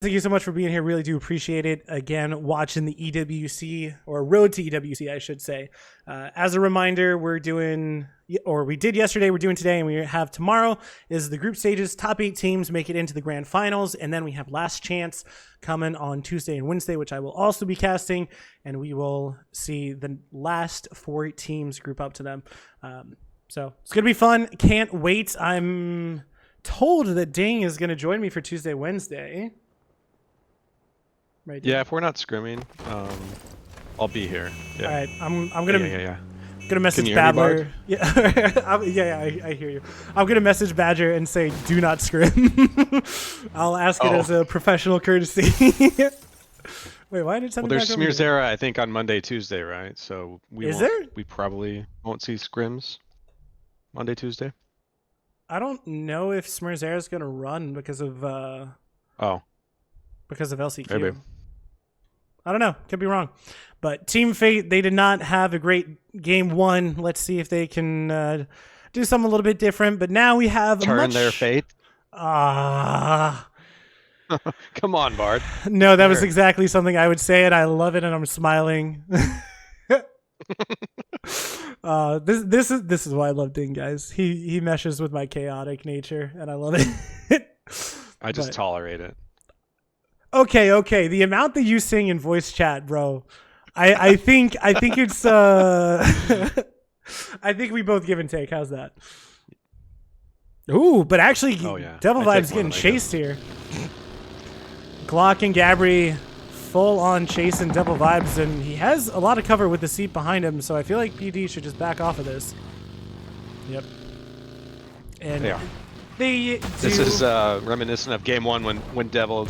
Thank you so much for being here. Really do appreciate it. Again, watching the EWC, or Road to EWC, I should say. As a reminder, we're doing, or we did yesterday, we're doing today, and we have tomorrow is the group stages. Top 8 teams make it into the grand finals, and then we have Last Chance coming on Tuesday and Wednesday, which I will also be casting, and we will see the last 4 teams group up to them. So it's going to be fun. Can't wait. I'm told that Ding is going to join me for Tuesday, Wednesday. Right. Yeah, if we're not scrimming, I'll be here. Yeah. All right, I'm gonna message Badger. Yeah, I hear you. I'm gonna message Badger and say, "Do not scrim." I'll ask it as a professional courtesy. Wait, why did it send Well, there's Smears era, I think, on Monday, Tuesday, right? So we probably won't see scrims Monday, Tuesday. I don't know if Smears era is gonna run because of LCQ. Maybe. I don't know. Could be wrong. But Team Fate, they did not have a great game 1. Let's see if they can do something a little bit different. But now we have turn their fate. Come on, Bard. No, that was exactly something I would say, and I love it, and I'm smiling. This is why I love Ding, guys. He meshes with my chaotic nature, and I love it. I just tolerate it. Okay. The amount that you sing in voice chat, bro. I think it's I think we both give and take. How's that? Ooh, but actually Devil Vibe's getting chased here. Glock and Gabri full on chasing Devil Vibes, and he has a lot of cover with the seat behind him, so I feel like PD should just back off of this. Yep. And this is reminiscent of game 1 when Devil,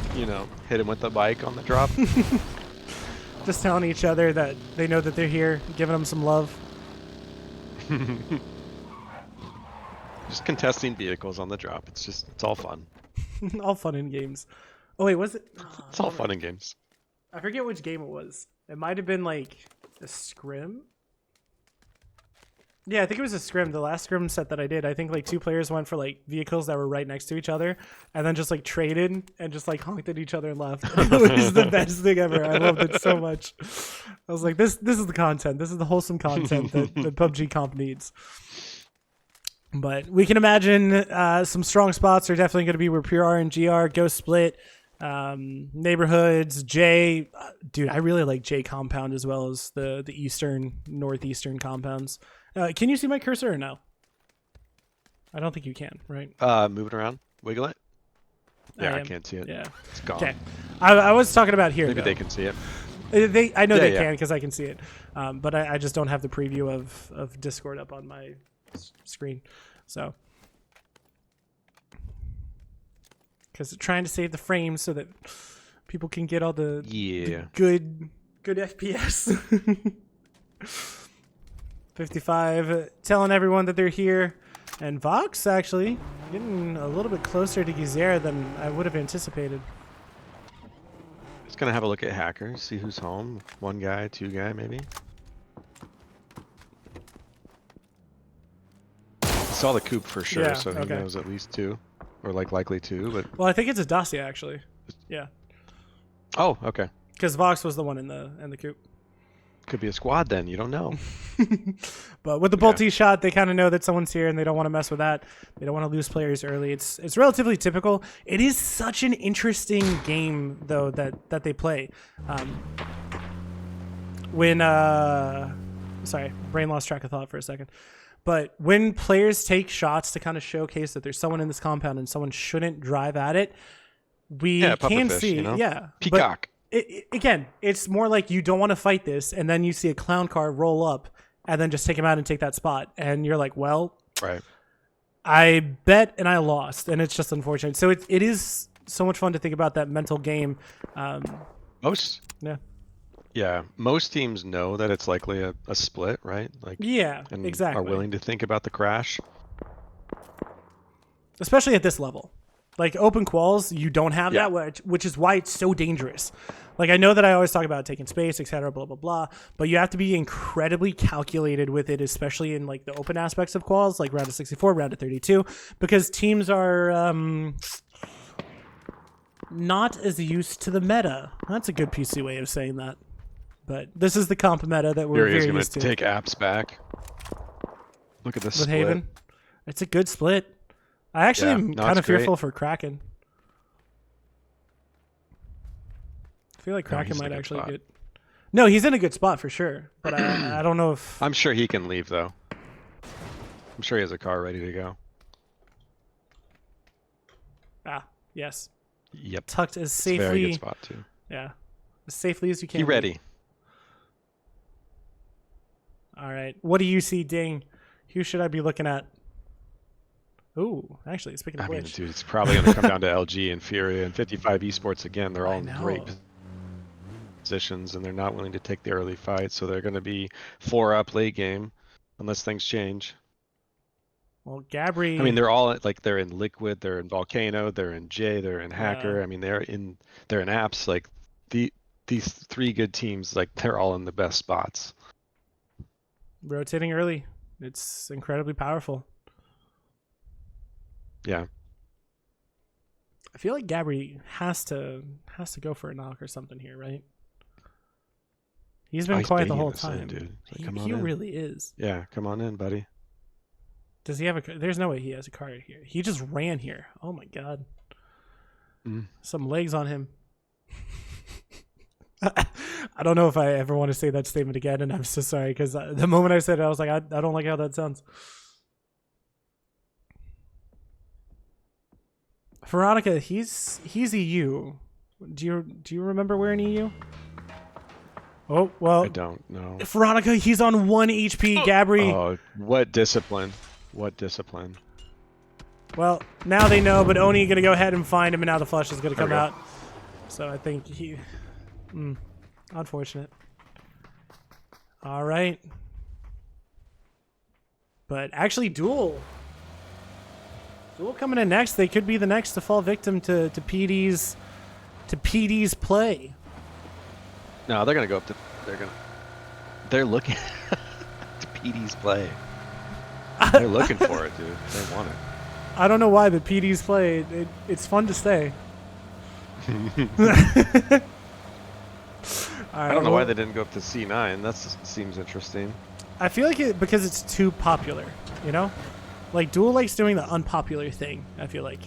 hit him with the bike on the drop. Just telling each other that they know that they're here, giving them some love. Just contesting vehicles on the drop. It's all fun. All fun in games. Oh wait, was it? It's all fun in games. I forget which game it was. It might have been like a scrim. Yeah, I think it was a scrim. The last scrim set that I did, I think like 2 players went for like vehicles that were right next to each other, and then just like traded and just like honked at each other and left. It was the best thing ever. I loved it so much. I was like, this is the content. This is the wholesome content that PUBG comp needs. But we can imagine some strong spots are definitely going to be where PR and GR, Ghost Split, neighborhoods, J. Dude, I really like J compound as well as the eastern, northeastern compounds. Can you see my cursor or no? I don't think you can, right? Move it around. Wiggle it. Yeah, I can't see it. Yeah. It's gone. Okay. I was talking about here. Maybe they can see it. I know they can because I can see it. But I just don't have the preview of Discord up on my screen. So. Because trying to save the frames so that people can get all the good FPS. 55 telling everyone that they're here, and Vox actually getting a little bit closer to Gizera than I would have anticipated. Just gonna have a look at hackers, see who's home. 1 guy, 2 guy, maybe. Saw the coop for sure, so he knows at least 2, or like likely 2. But well, I think it's a Dacia actually. Yeah. Oh, okay. Because Vox was the one in the coop. Could be a squad then. You don't know. But with the bolty shot, they kind of know that someone's here, and they don't want to mess with that. They don't want to lose players early. It's relatively typical. It is such an interesting game though that they play. Sorry, brain lost track of thought for a second. But when players take shots to kind of showcase that there's someone in this compound and someone shouldn't drive at it, we can see, Peacock. Again, it's more like you don't want to fight this, and then you see a clown car roll up, and then just take him out and take that spot, and you're like, well, right. I bet and I lost, and it's just unfortunate. So it is so much fun to think about that mental game. Most teams know that it's likely a split, right? And exactly. Are willing to think about the crash, especially at this level. Like open quals, you don't have that, which is why it's so dangerous. Like I know that I always talk about taking space, etc., blah blah blah, but you have to be incredibly calculated with it, especially in like the open aspects of quals, like round of 64, round of 32, because teams are Not as used to the meta. That's a good PC way of saying that. But this is the comp meta that we're very used to. Take apps back. Look at this with split. Haven. It's a good split. I actually am kind of fearful for Kraken. I feel like Kraken might actually get... No, he's in a good spot for sure. But I don't know if... I'm sure he can leave, though. I'm sure he has a car ready to go. Ah, yes. Yep. Tucked as safely... Very good spot, too. Yeah. As safely as you can. He ready. All right. What do you see, Ding? Who should I be looking at? Ooh, actually, speaking of which... dude, it's probably going to come down to LG and Furia and 55 Esports again. They're all in great positions, and they're not willing to take the early fight, so they're going to be 4 up late game, unless things change. Well, Gabri... I mean, they're all like they're in Liquid, they're in Volcano, they're in J, they're in Hacker. I mean, they're in apps. Like these 3 good teams, like they're all in the best spots. Rotating early, it's incredibly powerful. Yeah. I feel like Gabri has to go for a knock or something here, right? He's been quiet the whole time. Dude. He really is. Yeah, come on in, buddy. Does he have a... There's no way he has a car here. He just ran here. Oh my god. Some legs on him. I don't know if I ever want to say that statement again, and I'm so sorry, because the moment I said it, I was like, I don't like how that sounds. Veronica, he's EU. Do you remember wearing EU? Oh, well. I don't know. Veronica, he's on 1 HP, Gabri. Oh, what discipline. What discipline. Well, now they know, but Oni going to go ahead and find him, and now the flush is going to come out. So I think he... unfortunate. All right. But actually, Duel coming in next. They could be the next to fall victim to PD's play. No, they're gonna go up to. They're looking to PD's play. They're looking for it, dude. They want it. I don't know why, but PD's play. It's fun to stay. I don't know why they didn't go up to C9. That seems interesting. I feel like because it's too popular, you know? Like, Duel likes doing the unpopular thing, I feel like.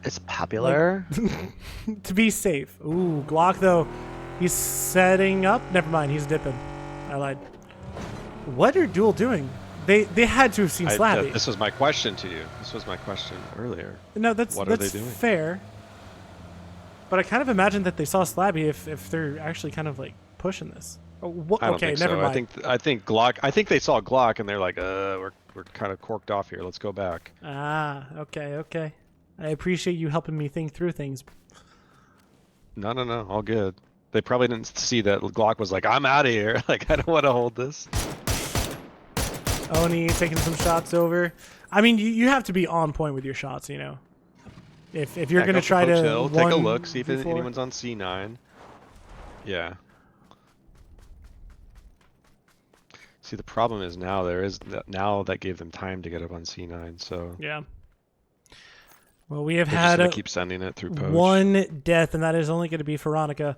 It's popular? Like, to be safe. Ooh, Glock, though. He's setting up. Never mind, he's dipping. I lied. What are Duel doing? They had to have seen Slabby. This was my question to you. This was my question earlier. No, that's what are they doing? Fair. But I kind of imagine that they saw Slabby if they're actually kind of like pushing this. Oh, I don't think never so. mind. I think Glock. I think they saw Glock and they're like, we're kind of corked off here. Let's go back. Ah, okay. I appreciate you helping me think through things. No, all good. They probably didn't see that Glock was like, I'm out of here. Like, I don't want to hold this. Oni taking some shots over. I mean, you have to be on point with your shots, you know. If you're going to try to take a look, see if anyone's on C9. Yeah. See, the problem is now that gave them time to get up on C9. So yeah. Well, we have they're had just gonna keep sending it through poach. 1 death, and that is only going to be Veronica,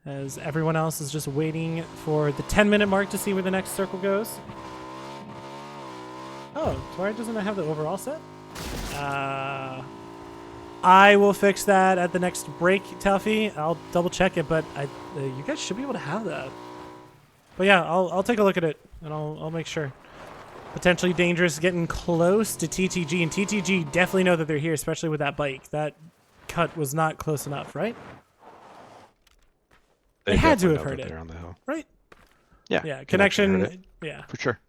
as everyone else is just waiting for the 10-minute mark to see where the next circle goes. Oh, Tori doesn't have the overall set? I will fix that at the next break, Tuffy. I'll double check it, but you guys should be able to have that. But yeah, I'll take a look at it, and I'll make sure. Potentially dangerous, getting close to TTG, and TTG definitely know that they're here, especially with that bike. That cut was not close enough, right? They had to have heard it, on the hill. right? Yeah. Yeah, connection. Yeah, for sure.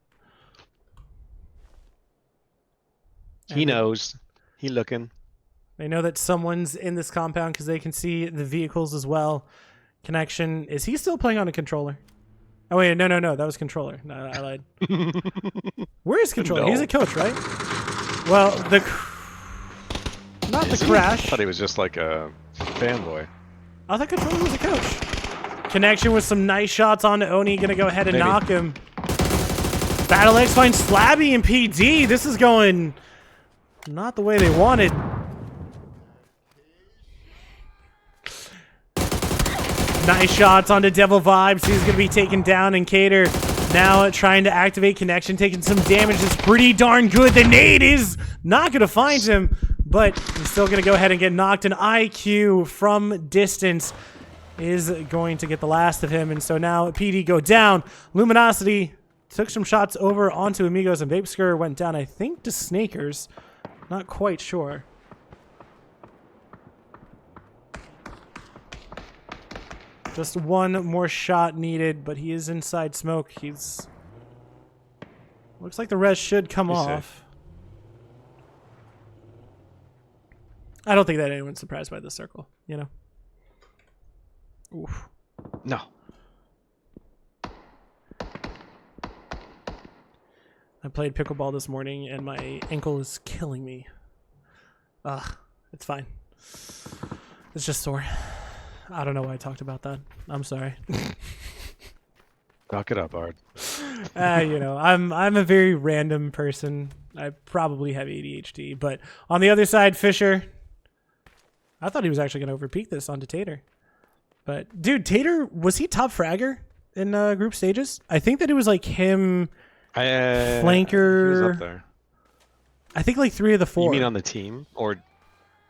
He knows. He looking. They know that someone's in this compound because they can see the vehicles as well. Connection. Is he still playing on a controller? Oh, wait. No. That was controller. No, I lied. Where is controller? No. He's a coach, right? Well, not the crash. I thought he was just like a fanboy. I thought controller was a coach. Connection with some nice shots on Oni. Going to go ahead and knock him. Battle X finds Slabby and PD. This is going not the way they wanted. Nice shots onto Devil Vibes. He's going to be taken down, and Cater now trying to activate connection, taking some damage. It's pretty darn good. The nade is not going to find him, but he's still going to go ahead and get knocked. An IQ from distance is going to get the last of him, and so now PD go down. Luminosity took some shots over onto Amigos, and Vapescur went down, I think, to Snakers. Not quite sure. Just one more shot needed, but he is inside smoke. He's... Looks like the res should come off. I don't think that anyone's surprised by this circle, you know? Oof. No. I played pickleball this morning, and my ankle is killing me. Ugh, it's fine. It's just sore. I don't know why I talked about that. I'm sorry. Knock it up, Ard. You know, I'm a very random person. I probably have ADHD, but on the other side, Fisher. I thought he was actually going to overpeak this onto Tater. But dude, Tater, was he top fragger in group stages? I think that it was like him, flanker. He was up there. I think like 3 of the 4. You mean on the team or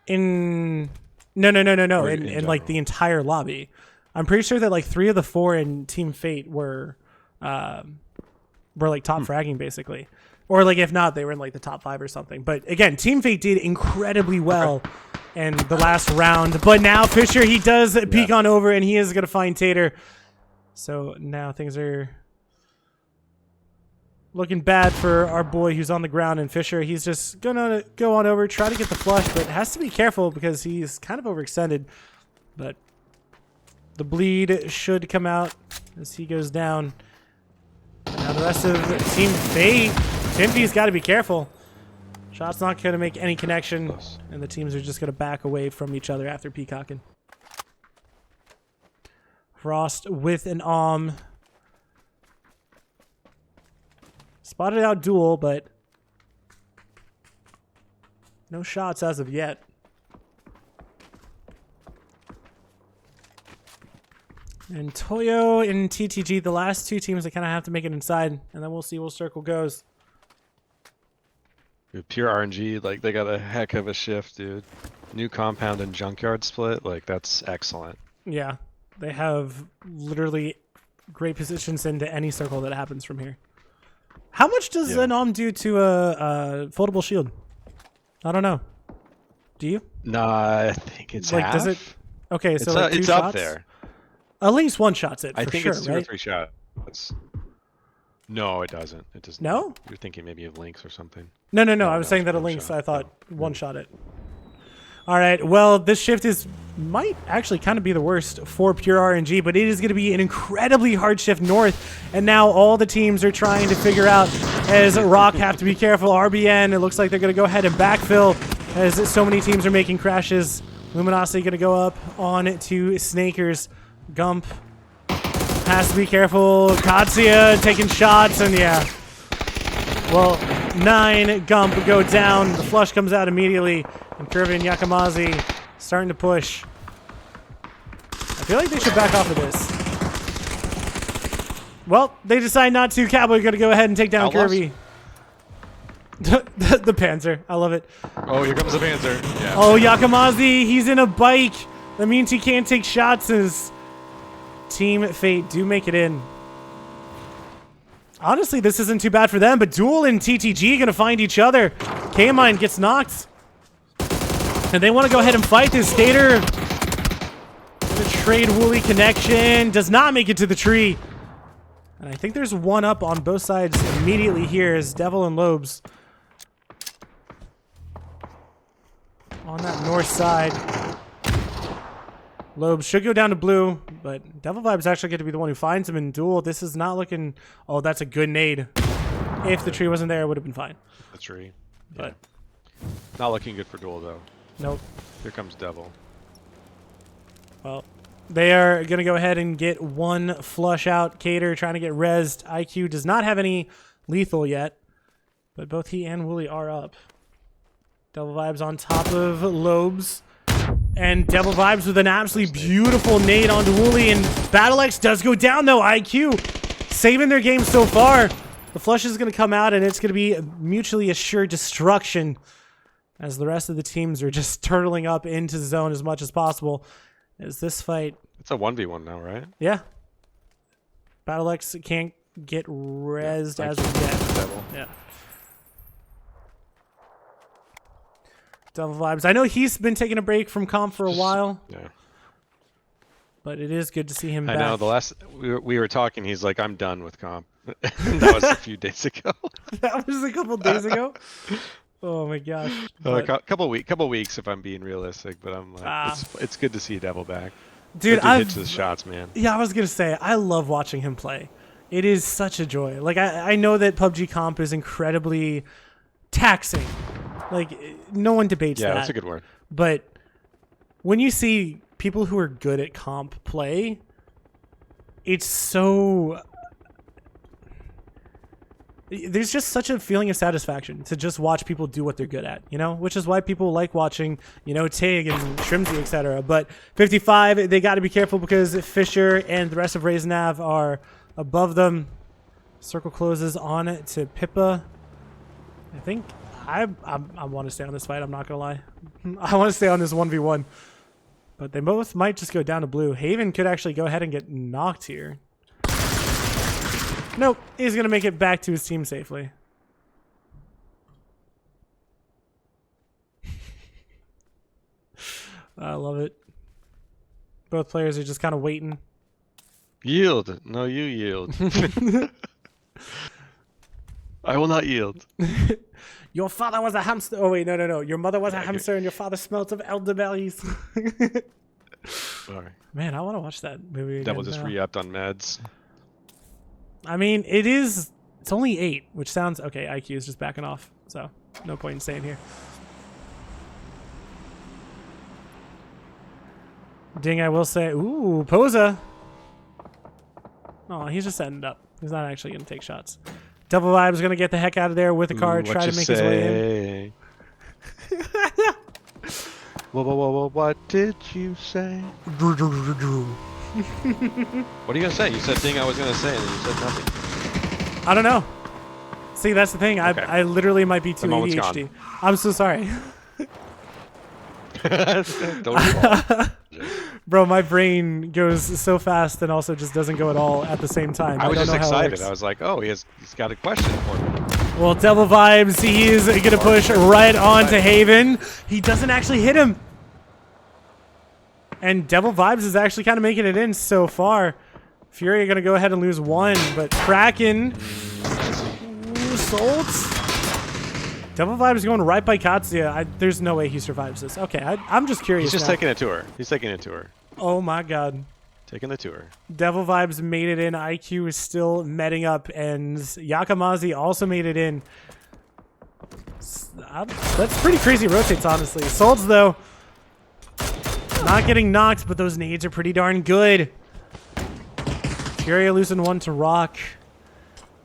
in? No. In like the entire lobby. I'm pretty sure that like 3 of the 4 in Team Fate were like top fragging basically. Or like if not, they were in like the top 5 or something. But again, Team Fate did incredibly well in the last round. But now Fisher, he does peek on over, and he is going to find Tater. So now things are looking bad for our boy who's on the ground, and Fisher, he's just going to go on over, try to get the flush, but has to be careful because he's kind of overextended. But the bleed should come out as he goes down. And now the rest of Team Fate, Timpy's got to be careful. Shot's not going to make any connection, and the teams are just going to back away from each other after peacocking. Frost with an spotted out duel, but no shots as of yet. And Toyo and TTG, the last 2 teams that kind of have to make it inside, and then we'll see what circle goes. Dude, pure RNG, like they got a heck of a shift, dude. New compound and junkyard split, like that's excellent. Yeah, they have literally great positions into any circle that happens from here. How much does an do to a foldable shield? I don't know. Do you? Nah, I think it's like half. Does it? Okay, so like 2 it's shots? Up there. At least 1 shot's it. I for think sure, it's 2 right? or 3 shots. No, it doesn't. It doesn't. No? You're thinking maybe of Lynx or something. No. I was saying that a Lynx. I thought 1 shot it. All right. Well, this shift might actually kind of be the worst for pure RNG, but it is going to be an incredibly hard shift north. And now all the teams are trying to figure out, as Rock have to be careful. RBN, it looks like they're going to go ahead and backfill as so many teams are making crashes. Luminosity going to go up on to Snakers. Gump has to be careful. Katsuya taking shots, and yeah. Well, 9 Gump go down. The flush comes out immediately. And Curvin and Yakamazi starting to push. I feel like they should back off of this. Well, they decide not to. Cowboy going to go ahead and take down Kirby. the Panzer. I love it. Oh, here comes the Panzer. Yeah. Oh, Yakamazi. He's in a bike. That means he can't take shots as Team Fate do make it in. Honestly, this isn't too bad for them, but Duel and TTG going to find each other. K-Mine gets knocked. And they want to go ahead and fight this. Skater. The trade Wooly connection. Does not make it to the tree. And I think there's 1 up on both sides immediately here as Devil and Lobes on that north side. Lobes should go down to blue, but Devil Vibe's actually going to be the one who finds him in Duel. This is not looking... Oh, that's a good nade. If the tree wasn't there, it would have been fine. The tree. But not looking good for Duel, though. Nope. Here comes Devil. Well, they are going to go ahead and get 1 flush out. Cater trying to get rezzed. IQ does not have any lethal yet, but both he and Wooly are up. Devil Vibes on top of Lobes. And Devil Vibes with an absolutely beautiful nade onto Wooly, and BattleX does go down though. IQ saving their game so far. The flush is going to come out, and it's going to be mutually assured destruction as the rest of the teams are just turtling up into the zone as much as possible. As this fight, it's a 1v1 now, right? Yeah. BattleX can't get rezzed as of yet. Yeah. Devil Vibes. I know he's been taking a break from comp for a while. Yeah. But it is good to see him back. I know. The last we were talking, he's like, I'm done with comp. That was a few days ago. That was a couple days ago? Oh my gosh. A couple weeks if I'm being realistic, but I'm like, it's good to see Devil back. Dude, I hits his shots, man. Yeah, I was going to say, I love watching him play. It is such a joy. Like, I know that PUBG comp is incredibly taxing. Like, no one debates that. Yeah, that's a good word. But when you see people who are good at comp play, it's so... There's just such a feeling of satisfaction to just watch people do what they're good at, you know? Which is why people like watching, you know, Tig and Shrimsy, etc. But 55, they got to be careful because Fisher and the rest of Razenav are above them. Circle closes on it to Pippa. I think I want to stay on this fight, I'm not going to lie. I want to stay on this 1v1. But they both might just go down to blue. Haven could actually go ahead and get knocked here. Nope, he's going to make it back to his team safely. I love it. Both players are just kind of waiting. Yield. No, you yield. I will not yield. Your father was a hamster. Oh, wait, no. Your mother was a hamster and your father smelt of elderberries. Sorry. Man, I want to watch that movie. Devil just re-upped on meds. I mean, it's only 8, which sounds okay. IQ is just backing off, so no point in staying here. Ding, I will say, ooh, Posa. Oh, he's just setting it up. He's not actually going to take shots. Devil Vibe is going to get the heck out of there with the card, try to make his way in. Whoa, what did you say? What are you going to say? You said thing I was going to say, and then you said nothing. I don't know. See, that's the thing. Okay. I literally might be too ADHD. I'm so sorry. Don't Bro, my brain goes so fast and also just doesn't go at all at the same time. I was don't just know how it excited. works. I was like, oh, he's got a question for me. Well, Devil Vibes, he is going to push right on to Haven. He doesn't actually hit him. And Devil Vibes is actually kind of making it in so far. Fury are going to go ahead and lose 1, but Kraken... Ooh, Solts. Devil Vibe is going right by Katsuya. There's no way he survives this. Okay, I'm just curious. He's just now. taking a tour. He's taking a tour. Oh my god. Taking the tour. Devil Vibes made it in. IQ is still metting up, and Yakamazi also made it in. That's pretty crazy rotates, honestly. Solds, though, not getting knocked, but those nades are pretty darn good. Furia losing 1 to Rock.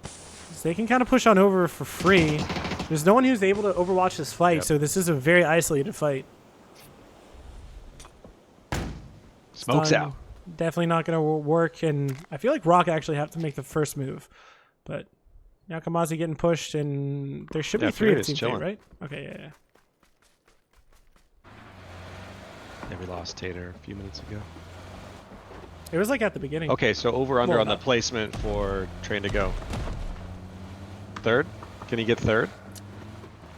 So they can kind of push on over for free. There's no one who's able to overwatch this fight, so this is a very isolated fight. Smokes out. Definitely not going to work, and I feel like Rock actually have to make the first move. But Yakamazi getting pushed, and there should be 3 of Team Fate, right? Okay, yeah. Yeah, we lost Tater a few minutes ago. It was like at the beginning. Okay, so over-under on the placement for Train to Go. 3rd? Can he get 3rd?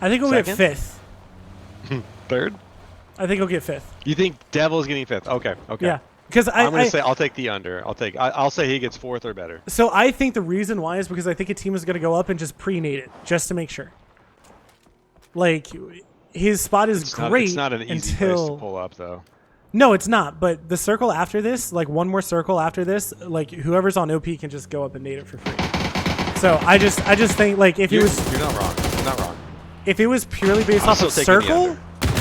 I think he'll get 5th. 3rd? I think he'll get 5th. You think Devil's getting 5th? Okay. Yeah, because I'm gonna say I'll take the under. I'll say he gets 4th or better. So I think the reason why is because I think a team is gonna go up and just pre-nade it just to make sure. Like his spot is great. It's not an easy place to pull up though. No, it's not. But the circle after this, like one more circle after this, like whoever's on OP can just go up and nade it for free. So I just think like if you're not wrong. You're not wrong. If it was purely based off of circle,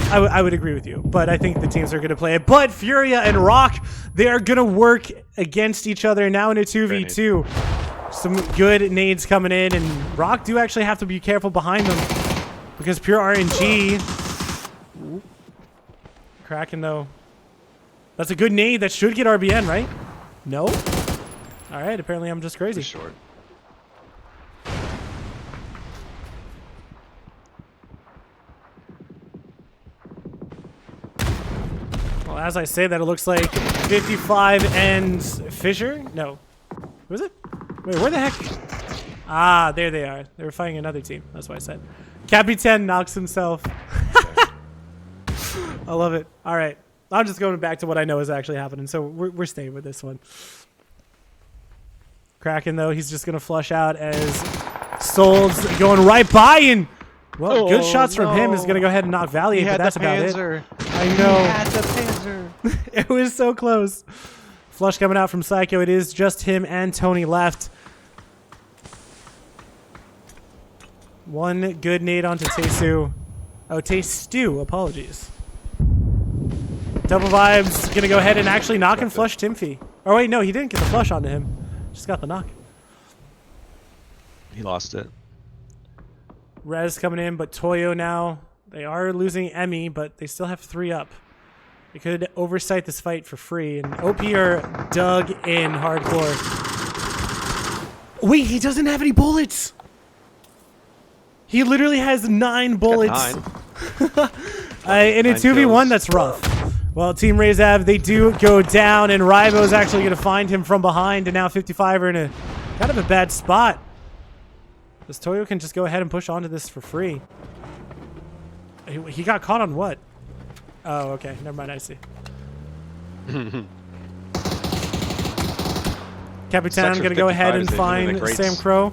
I would agree with you. But I think the teams are going to play it. But Furia and Rock, they are going to work against each other now in a 2v2. Some good nades coming in, and Rock do actually have to be careful behind them because pure RNG. Kraken though That's a good nade. That should get RBN, right? No? All right, apparently I'm just crazy. Short. Well, as I say that, it looks like 55 and Fisher? No. Who is it? Wait, where the heck? Ah, there they are. They were fighting another team. That's why I said. Capitan knocks himself. I love it. All right. I'm just going back to what I know is actually happening. So we're staying with this one. Kraken, though, he's just going to flush out as Souls going right by. And, well, good shots from him is going to go ahead and knock Valiant, but that's about it. I know. He had the Panzer. It was so close. Flush coming out from Psycho. It is just him and Tony left. One good nade onto Tesu. Oh, Testu. Apologies. Double Vibes gonna go ahead and actually knock and flush Timfy. Oh wait, no, he didn't get the flush onto him. Just got the knock. He lost it. Rez coming in, but Toyo now. They are losing Emmy, but they still have 3 up. They could oversight this fight for free, and OP are dug in hardcore. Wait, he doesn't have any bullets. He literally has 9 bullets. 9. In a 2v1, that's rough. Well, Team Razav, they do go down, and Rybo is actually going to find him from behind, and now 55 are in a kind of a bad spot. This Toyo can just go ahead and push onto this for free. He got caught on what? Oh, okay. Never mind. I see. Capitan going to go ahead and find Sam Crow.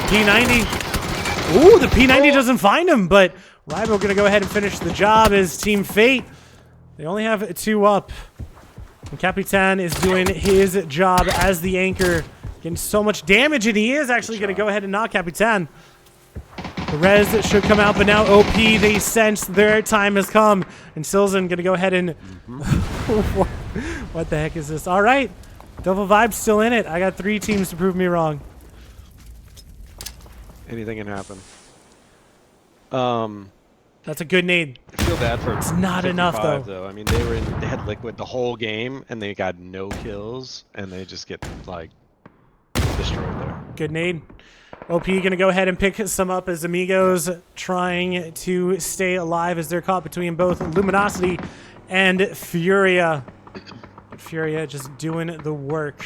P90. Ooh, the P90 doesn't find him, but Rybo going to go ahead and finish the job as Team Fate. They only have 2 up. And Capitan is doing his job as the anchor. Getting so much damage, and he is actually going to go ahead and knock Capitan. The res should come out, but now OP, they sense their time has come. And Silzen going to go ahead and... What the heck is this? All right. Double Vibe's still in it. I got 3 teams to prove me wrong. Anything can happen. That's a good nade. I feel bad for It's not enough, though. I mean, they had Liquid the whole game, and they got no kills, and they just get, like, destroyed there. Good nade. OP going to go ahead and pick some up as Amigos trying to stay alive as they're caught between both Luminosity and Furia. But Furia just doing the work.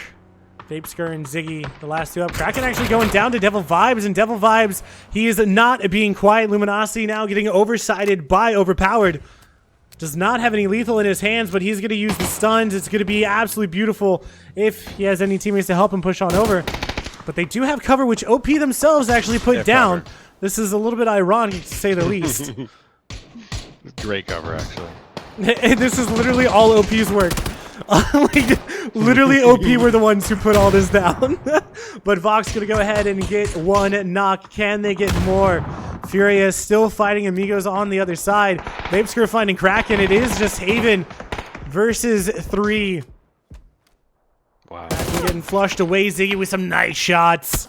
Vapeskir and Ziggy, the last 2 up. Kraken actually going down to Devil Vibes, and Devil Vibes, he is not being quiet. Luminosity now getting oversighted by Overpowered. Does not have any lethal in his hands, but he's going to use the stuns. It's going to be absolutely beautiful if he has any teammates to help him push on over. But they do have cover, which OP themselves actually put down. Cover. This is a little bit ironic, to say the least. Great cover, actually. This is literally all OP's work. Like, literally, OP were the ones who put all this down. But Vox going to go ahead and get 1 knock. Can they get more? Furia still fighting Amigos on the other side. Vapeskir finding Kraken. It is just Haven versus 3. Wow. Kraken getting flushed away. Ziggy with some nice shots.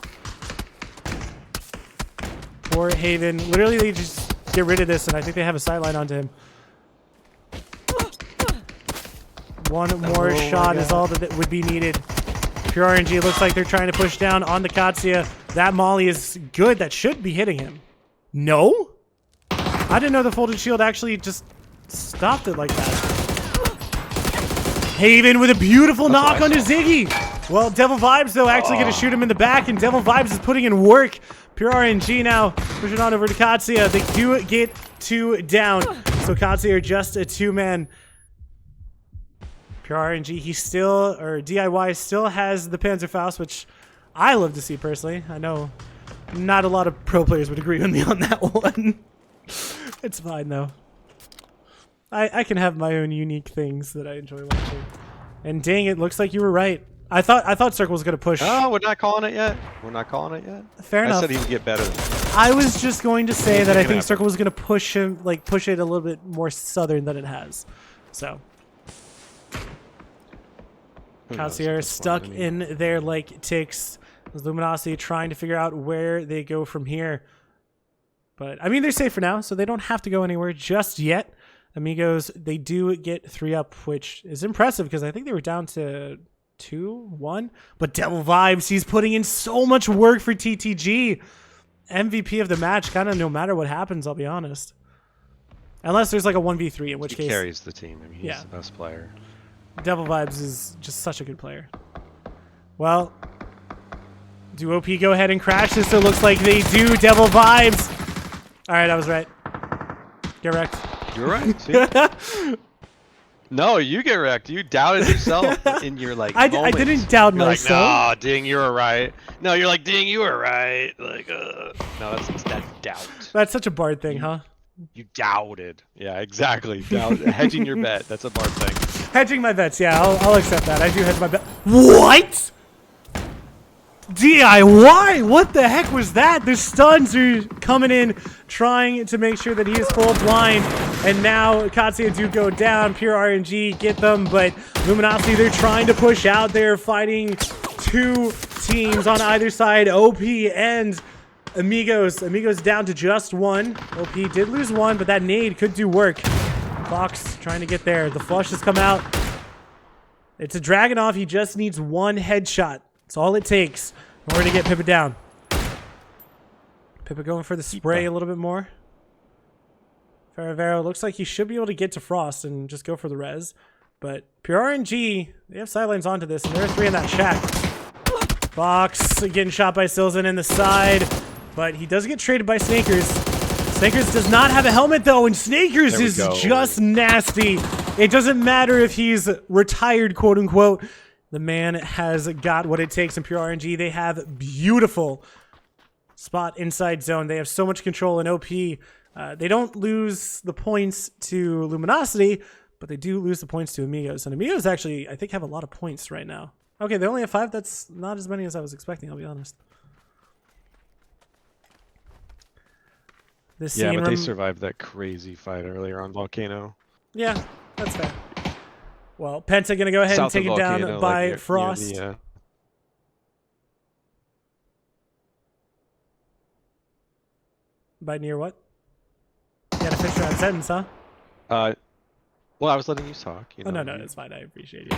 Poor Haven. Literally, they just get rid of this, and I think they have a sideline onto him. One more shot is all that would be needed. Pure RNG looks like they're trying to push down on the Katsuya. That molly is good. That should be hitting him. No? I didn't know the folded shield actually just stopped it like that. Haven with a beautiful knock onto Ziggy. Well, Devil Vibes, though, actually going to shoot him in the back, and Devil Vibes is putting in work. Pure RNG now pushing on over to Katsuya. They do get 2 down. So Katsuya are just a 2-man. Pure RNG, he still, or DIY still has the Panzerfaust, which I love to see personally. I know not a lot of pro players would agree with me on that one. It's fine though. I can have my own unique things that I enjoy watching. And dang, it looks like you were right. I thought Circle was gonna push. Oh, we're not calling it yet. We're not calling it yet. Fair enough. I said he would get better. I was just going to say that I think Circle was gonna push him, like push it a little bit more southern than it has. So. Katsuya stuck in there like ticks. Luminosity trying to figure out where they go from here. But, I mean, they're safe for now, so they don't have to go anywhere just yet. Amigos, they do get 3 up, which is impressive because I think they were down to 2-1. But Devil Vibes, he's putting in so much work for TTG. MVP of the match, kind of no matter what happens, I'll be honest. Unless there's like a 1v3, in which case... He carries the team. I mean, he's the best player. Devil Vibes is just such a good player. Well, do OP go ahead and crash this? It looks like they do. Devil Vibes. All right, I was right. Get wrecked. You're right. See? No, you get wrecked. You doubted yourself in your like. I didn't doubt you're myself. Like, no, Ding, you were right. No, you're like, Ding, you were right. Like, no, that's doubt. That's such a Bard thing, huh? You doubted. Yeah, exactly. Hedging your bet. That's a Bard thing. Hedging my bets. Yeah, I'll accept that. I do hedge my bet. What? DIY? What the heck was that? The stuns are coming in, trying to make sure that he is full blind. And now Katsuya do go down. Pure RNG get them, but Luminosity, they're trying to push out. They're fighting 2 teams on either side, OP and Amigos. Amigos down to just 1. OP did lose 1, but that nade could do work. Fox trying to get there. The flush has come out. It's a Dragunov. He just needs 1 headshot. That's all it takes in order to get Pippa down. Pippa going for the spray a little bit more. Faravero looks like he should be able to get to Frost and just go for the res. But Pure RNG, they have sidelines onto this, and there are 3 in that shack. Fox getting shot by Silzen in the side, but he does get traded by Snakers. Snakers does not have a helmet though, and Snakers is just nasty. It doesn't matter if he's retired, quote unquote. The man has got what it takes in Pure RNG. They have beautiful spot inside zone. They have so much control in OP. They don't lose the points to Luminosity, but they do lose the points to Amigos. And Amigos actually, I think, have a lot of points right now. Okay, they only have 5. That's not as many as I was expecting, I'll be honest. This yeah, but they survived that crazy fight earlier on Volcano. Yeah, that's fair. Well, Penta going to go ahead and take it down by like Frost. By near what? You got to finish your own sentence, huh? Well, I was letting you talk. You know, no, it's fine. I appreciate you.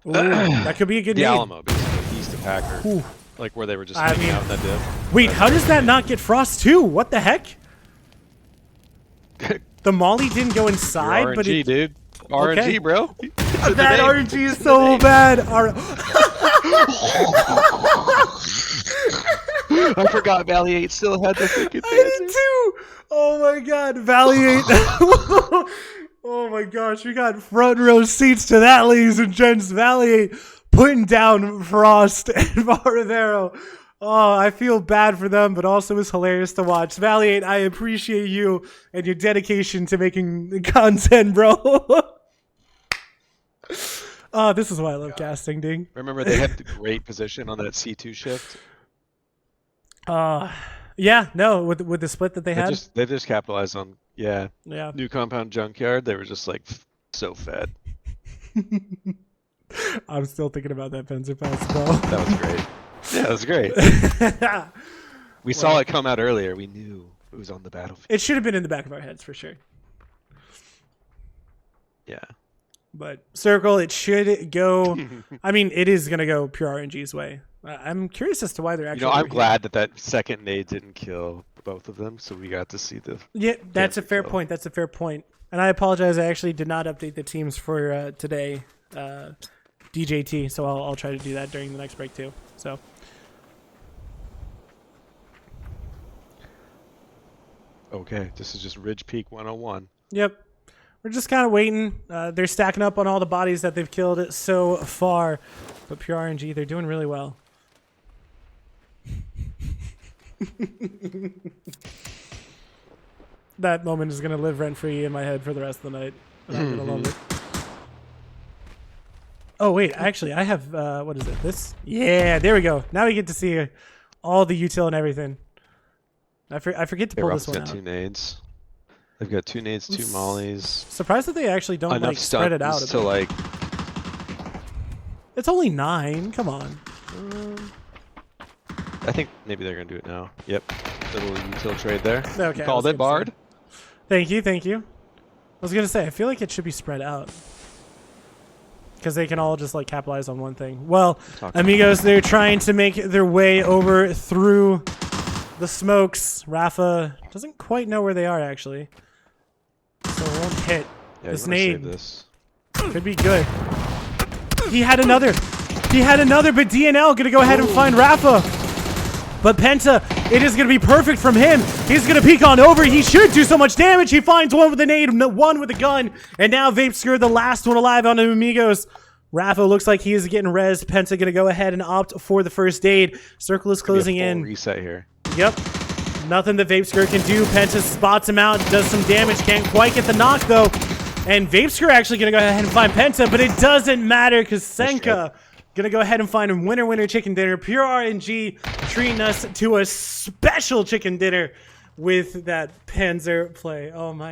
Ooh, that could be a good the name. Alamo, basically. East of Packer. Ooh. Like where they were just hanging out in that dip. Wait, how does that not get Frost too? What the heck? The Molly didn't go inside, RNG, but it... dude. RNG, bro. That RNG is so bad. I forgot Valley 8 still had the freaking I did too. Oh my god, Valley 8. Oh my gosh, we got front row seats to that, ladies and gents. Valley 8 putting down Frost and Maravero. Oh, I feel bad for them, but also it's hilarious to watch. Valley 8, I appreciate you and your dedication to making content, bro. Oh, this is why I love casting, Ding. Remember, they had the great position on that C2 shift. Yeah, no, with the split that they had. They just capitalized on new compound junkyard. They were just like so fed. I'm still thinking about that Fencer pass, bro. That was great. Yeah, that was great. We saw it come out earlier. We knew it was on the battlefield. It should have been in the back of our heads for sure. Yeah. But Circle, it should go. I mean, it is going to go Pure RNG's way. I'm curious as to why they're actually. I'm glad that second nade didn't kill both of them, so we got to see the. Yeah, that's a fair point. That's a fair point. And I apologize. I actually did not update the teams for today, DJT. So I'll try to do that during the next break too. So. Okay, this is just Ridge Peak 101. Yep. We're just kind of waiting. They're stacking up on all the bodies that they've killed so far. But Pure RNG, they're doing really well. That moment is going to live rent-free in my head for the rest of the night. And I'm going to love it. Oh, wait. Actually, I have... what is it? This? Yeah, there we go. Now we get to see all the util and everything. I forget to pull this one out. They've got 2 nades. They've got 2 nades, 2 mollies. Surprised that they actually don't like spread it out. To like. It's only 9. Come on. I think maybe they're gonna do it now. Yep. Little util trade there. Okay. Called it, Bard. Thank you, thank you. I was gonna say, I feel like it should be spread out. Because they can all just like capitalize on one thing. Well, amigos, they're trying to make their way over through the smokes. Rafa doesn't quite know where they are actually. So it won't hit. Yeah, This you wanna nade save this. could be good. He had another. He had another, but DNL gonna go ahead and find Rafa. But Penta, it is going to be perfect from him. He's going to peek on over. He should do so much damage. He finds one with a nade, one with a gun. And now Vapeskir, the last one alive on the Amigos. Rafa looks like he is getting rezzed. Penta going to go ahead and opt for the first aid. Circle is closing in. Reset here. Yep. Nothing that Vapeskir can do. Penta spots him out, does some damage. Can't quite get the knock, though. And Vapeskir actually going to go ahead and find Penta, but it doesn't matter because Senka gonna go ahead and find a winner chicken dinner. Pure RNG treating us to a special chicken dinner with that Panzer play. Oh my